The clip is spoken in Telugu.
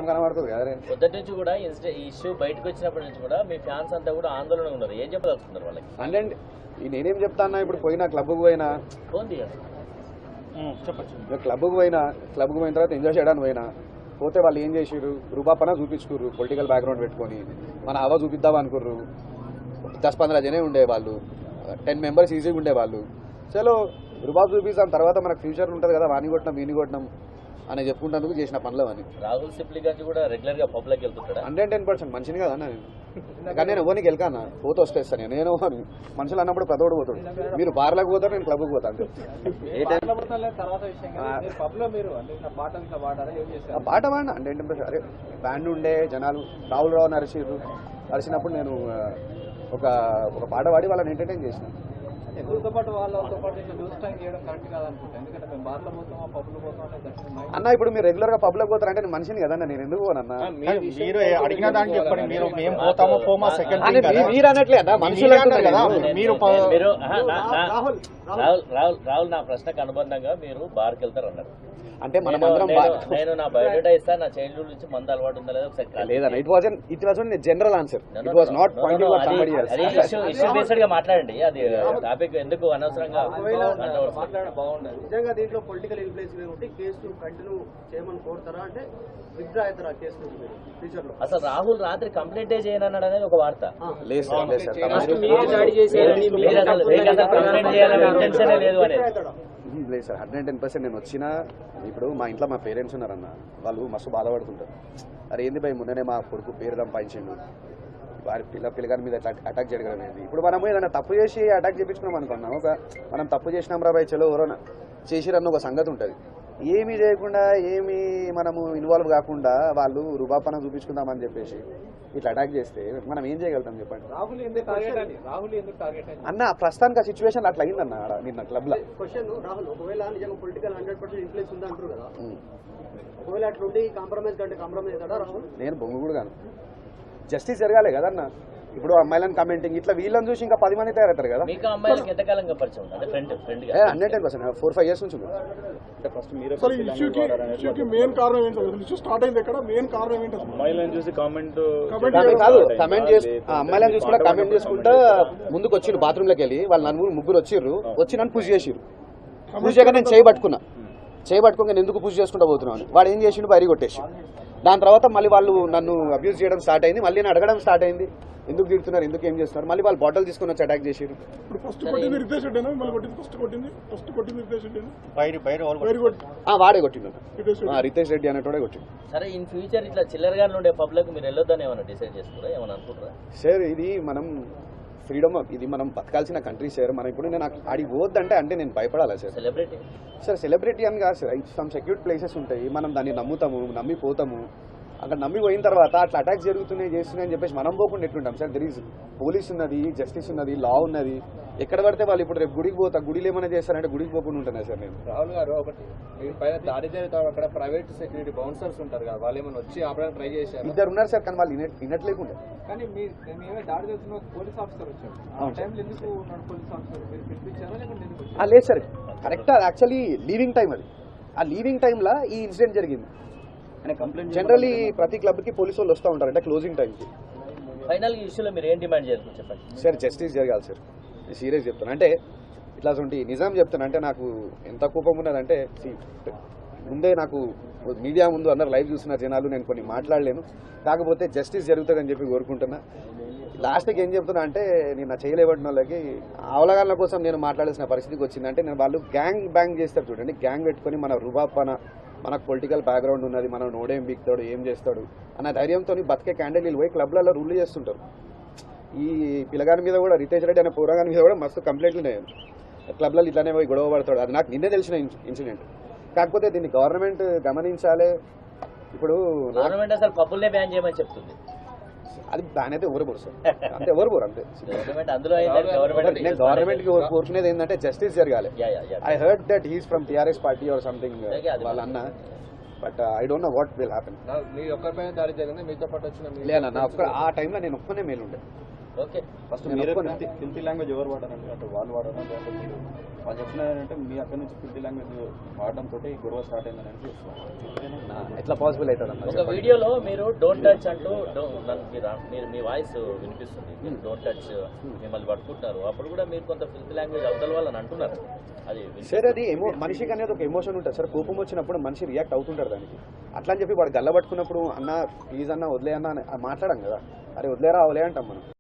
కనబడుతుంది కదా. పొద్దుటి నుంచి కూడా ఈ ఇష్యూ బయటకు వచ్చినప్పటి నుంచి కూడా మీ ఫ్యాన్స్ అంతా కూడా ఆందోళన ఉన్నారు. ఏం చెప్పదలుచుకున్నారు వాళ్ళకి? అంటే నేనేం చెప్తాన్నా, ఇప్పుడు పోయినా క్లబ్కి పోయినా క్లబ్కి పోయిన తర్వాత ఎంజాయ్ చేయడానికి పోతే వాళ్ళు ఏం చేసారు, రూపాపన చూపించుకుర్రు, పొలిటికల్ బ్యాక్గ్రౌండ్ పెట్టుకొని మన హవా చూపిద్దాం అనుకుర్రు. 10-15 జనే ఉండేవాళ్ళు, 10 మెంబర్స్ ఈజీగా ఉండేవాళ్ళు. చలో రూపాబు చూపిస్తాం, తర్వాత మనకు ఫ్యూచర్ ఉంటుంది కదా, వాని కొట్టడం వీని కొట్టడం అని చెప్పుకుంటేందుకు చేసిన పనులు అని. రాహుల్ సిప్లీ గారి కూడా రెగ్యులర్ గా పబ్లిక్ వెళ్తుంటాడు. 110% మంచిది కదా అన్న. కానీ నేను ఎవరికి వెళ్ళాను, పోతే వస్తేస్తాను నేను. మనుషులు అన్నప్పుడు పెద్దోడు పోతాడు. మీరు బార్లకు పోతారు, నేను క్లబ్కి పోతాను. పాట పాడినా 110%. అరే బ్యాండ్ ఉండే జనాలు రాహుల్ రావు అరిచినప్పుడు నేను ఒక పాట పాడి వాళ్ళని ఎంటర్టైన్ చేసిన. అన్న ఇప్పుడు మీరు రెగ్యులర్ గా పబ్లిక్ పోతారు అంటే నేను మనిషిని కదన్నా, నేను ఎందుకు పోనన్నా? మీరు అడిగిన దానికి చెప్పండి. మీరు పోతామో పోమా సెకండ్ మీరు అన్నట్లే అన్న, మనుషులు అంటున్నారు కదా. రాహుల్ నా ప్రశ్నకు అనుబంధంగా మీరు బార్కి వెళ్తారు అన్నారు. అంటే మనం నేను నా బయోడేటా ఇస్తాను, నా చైల్డ్హుడ్ నుంచి మందు అలవాటు ఉందా లేదా ఒకసారి లేదన్నా. It was general answer. It was not pointing out somebody else. Issue based గా మాట్లాడండి. అది టాపిక్ ఎందుకు అనవసరంగా బాగుండదు. నిజంగా దీంట్లో పొలిటికల్ ఇన్ఫ్లుయెన్స్ ఉంటే కేసులు కంటిన్యూ చేయమని కోరుతారా, అంటే విత్డ్రా అవుతారా కేసులు ఫ్యూచర్ లో? అసలు రాహుల్ రాత్రి కంప్లైంట్ చేయనన్నాడు అనేది ఒక వార్త. లేదు సార్, లేదు సార్, కంప్లైంట్ చేయాలనే ఇంటెన్షన్ లేదు అనేది. లేదు సార్, 110% నేను వచ్చినా. ఇప్పుడు మా ఇంట్లో మా పేరెంట్స్ ఉన్నారన్న, వాళ్ళు మస్తు బాధపడుతుంటారు. అరే ఏంది భయ్, మొన్ననే మా కొడుకు పేరు సంపాదించిండు, వారి పిల్లగారి మీద అటాక్ చేయడం అనేది. ఇప్పుడు మనం ఏదైనా తప్పు చేసి అటాక్ చేయించుకున్నాం అనుకున్నాం, మనం తప్పు చేసినాం రా భయ్, చలో ఎవరైనా చేసిరన్న ఒక సంగతి ఉంటుంది. ఏమీ చేయకుండా ఏమీ మనము ఇన్వాల్వ్ కాకుండా వాళ్ళు రూపాపన చూపించుకుందామని చెప్పేసి ఇట్లా అటాక్ చేస్తే మనం ఏం చేయగలుగుతాం చెప్పండి అన్న. ప్రస్తుతానికి ఆ సిచ్యువేషన్ అట్లా అయిందన్న నిన్న క్లబ్ లో. రాహుల్ ఒకవేళ నిజంగా పొలిటికల్ 100% ఇన్ఫ్లుయెన్స్ ఉంది అంటారు కదా, ఒకవేళ అట్లుండి కాంప్రమైజ్ కంటే కాంప్రమైజ్ అవుతాడా రాహుల్? నేను బొంగు కూడా కాను, జస్టిస్ జరగాలి కదన్న. ఇప్పుడు అమ్మాయిలను కమెంటింగ్ ఇట్లా వీళ్ళని చూసి ఇంకా 10 మంది తయారవుతారు కదా. 110% 4-5 years నుంచి కాదు. అమ్మాయిలను చూసి కూడా కమెంట్ చేసుకుంటా ముందుకు వచ్చిండు బాత్రూమ్ లోకి వెళ్ళి. వాళ్ళు ముగ్గురు వచ్చిర్రు, వచ్చి నన్ను పుష్ చేసిర్రు. పుష్ చేయగా నేను చేయబట్టుకుని నేను ఎందుకు పుష్ చేసుకుంటా పోతున్నాను. వాడు ఏం చేసిండు, బయట కొట్టేసి. దాని తర్వాత మళ్ళీ వాళ్ళు నన్ను అబ్యూజ్ చేయడం స్టార్ట్ అయింది. మళ్ళీ నేను అడగడం స్టార్ట్ అయింది, ఎందుకు తిడుతున్నారు, ఎందుకు ఏం చేస్తున్నారు. మళ్ళీ వాళ్ళు బాటిల్ తీసుకుని వచ్చి అటాక్ చేసారు. వాడే కొట్టిండు, రితేష్ రెడ్డి అనేటోడే కొట్టిండు. సరే, ఇన్ ఫ్యూచర్ ఇట్లా చిల్లరగా ఉండే పబ్లిక్ మీరు వెళ్ళొద్దని ఏమైనా డిసైడ్ చేసుకున్నారా, ఏమైనా అనుకుంటారా? సార్ ఇది మనం ఫ్రీడమ్, ఇది మనం బతకాల్సిన కంట్రీ సార్. మనం ఇప్పుడు నేను అడిగి పోద్దంటే అంటే నేను భయపడాలా సార్? సెలబ్రిటీ అని కాదు సార్. సమ్ సెక్యూర్డ్ ప్లేసెస్ ఉంటాయి, మనం దాన్ని నమ్మిపోతాము. అక్కడ నమ్మి పోయిన తర్వాత అట్లా అటాక్స్ చేస్తున్నాయి అని చెప్పేసి మనం పోకుండా ఎట్లుంటాం సార్? దర్ ఈజ్ పోలీస్ ఉన్నది, జస్టిస్ ఉన్నది, లా ఉన్నది. ఎక్కడ పడితే వాళ్ళు ఇప్పుడు రేపు గుడికి పోతా, గుడిలో ఏమైనా చేస్తారంటే గుడికి పోకుండా ఉంటున్నా సార్ నేను. రాహుల్ గారు, ఒకటి మీరు పైన దాడి జరుగుతాం, అక్కడ ప్రైవేట్ సెక్యూరిటీ బౌన్సర్స్ ఉంటారు కదా, వాళ్ళు ఏమైనా వచ్చి ఆపడానికి ట్రై చేశారు? 2 ఉన్నారు సార్, కానీ వాళ్ళు వినట్లేకుండా. కానీ మేమే దాడి చేస్తున్న పోలీస్ ఆఫీసర్ వచ్చారు, ఆ టైంలో ఎందుకు ఉన్నాడు పోలీస్ ఆఫీసర్? మీరు పిలిపించారా లేకుంటే? లేదు sir, correct. Actually leaving time అది. ఆ లీవింగ్ టైంలో ఈ ఇన్సిడెంట్ జరిగింది. జనరల్లీ ప్రతి క్లబ్ కి పోలీసు వాళ్ళు వస్తూ ఉంటారు అంటే క్లోజింగ్ టైంకి. ఫైనల్ ఇష్యూలో మీరు ఏం డిమాండ్ చేయాలి చెప్పండి సార్? జస్టిస్ జరగాలి సార్, సీరియస్ చెప్తాను. అంటే ఇట్లా నిజం చెప్తాను. అంటే నాకు ఎంత కోపం ఉన్నదంటే, ముందే నాకు మీడియా ముందు అందరు లైవ్ చూస్తున్న జనాలు, నేను కొన్ని మాట్లాడలేను. కాకపోతే జస్టిస్ జరుగుతుందని చెప్పి కోరుకుంటున్నా. లాస్ట్కి ఏం చెప్తున్నా అంటే, నేను చేయలేబడిన వాళ్ళకి అవగాహన కోసం నేను మాట్లాడాల్సిన పరిస్థితికి వచ్చిందంటే, నేను వాళ్ళు గ్యాంగ్ బ్యాంగ్ చేస్తారు చూడండి, గ్యాంగ్ పెట్టుకొని మన రూబాపన, మనకు పొలిటికల్ బ్యాక్గ్రౌండ్ ఉన్నది, మనం నోడేం బిక్తాడు, ఏం చేస్తాడు అన్న ధైర్యంతో బతికే క్యాండిడేట్లు పోయి క్లబ్లలో రూల్ చేస్తుంటారు. ఈ పిల్లగాని మీద కూడా, రితేష్ రెడ్డి అనే పోరాగాని మీద కూడా మస్తు కంప్లైంట్లు ఉన్నాయి. క్లబ్లలో ఇట్లానే పోయి గొడవ పడతాడు. అది నాకు నిన్నే తెలిసిన ఇన్సిడెంట్. కాకపోతే దీన్ని గవర్నమెంట్ గమనించాలి. ఇప్పుడు గవర్నమెంట్ అసలు పబ్బుల్నే బ్యాన్ చేయమని చెప్తుంది. అది బ్యాన్ అయితే ఎవరు పోరు సార్, అంటే ఎవరు పోరు అంతే. నేను గవర్నమెంట్ కి కోరుకునేది ఏంటంటే జస్టిస్ జరగాలి. I heard that he's from TRS party or something వాళ్ళ అన్న, but I don't know what will happen. మీ ఒక్కరిపైన దాడి జరిగింది, మీతో పాటు వచ్చిన లేదన్న, ఆ టైంలో నేను ఒక్కనే మేలుండే. ఓకే ఫస్ట్ నేను మీరే ఒప్పుకోను. ఫిల్తీ లాంగ్వేజ్ ఎవరు వాడారండి అంటే వాళ్ళు వాడారా లేదంటే మీరు వాళ్ళు చెప్తున్నారంటే మీ అక్కడి నుంచి ఫిల్తీ లాంగ్వేజ్ వాడడంతో గొడవ స్టార్ట్ అయిందని చెప్తున్నారు. ఎట్లా పాసిబుల్ అవుతుంది అన్న ఒక వీడియోలో మీరు డోంట్ టచ్ అంటూ మీరు మీ వాయిస్ వినిపిస్తుంది మీరు డోంట్ టచ్ మిమ్మల్ని పట్టుకుంటున్నారు అప్పుడు కూడా మీరు కొంత ఫిల్త్ లాంగ్వేజ్ అవతల వాళ్ళని అంటున్నారు అది సార్ అది మనిషికి అనేది ఒక ఎమోషన్ ఉంటుంది సార్. కోపం వచ్చినప్పుడు మనిషి రియాక్ట్ అవుతుంటారు దానికి. అట్లా అని చెప్పి వాడు గల్ల పట్టుకున్నప్పుడు అన్న ప్లీజ్ అన్న వదిలే అన్న మాట్లాడాం కదా, అరే వదిలేరా అవలే అంటాం మనం.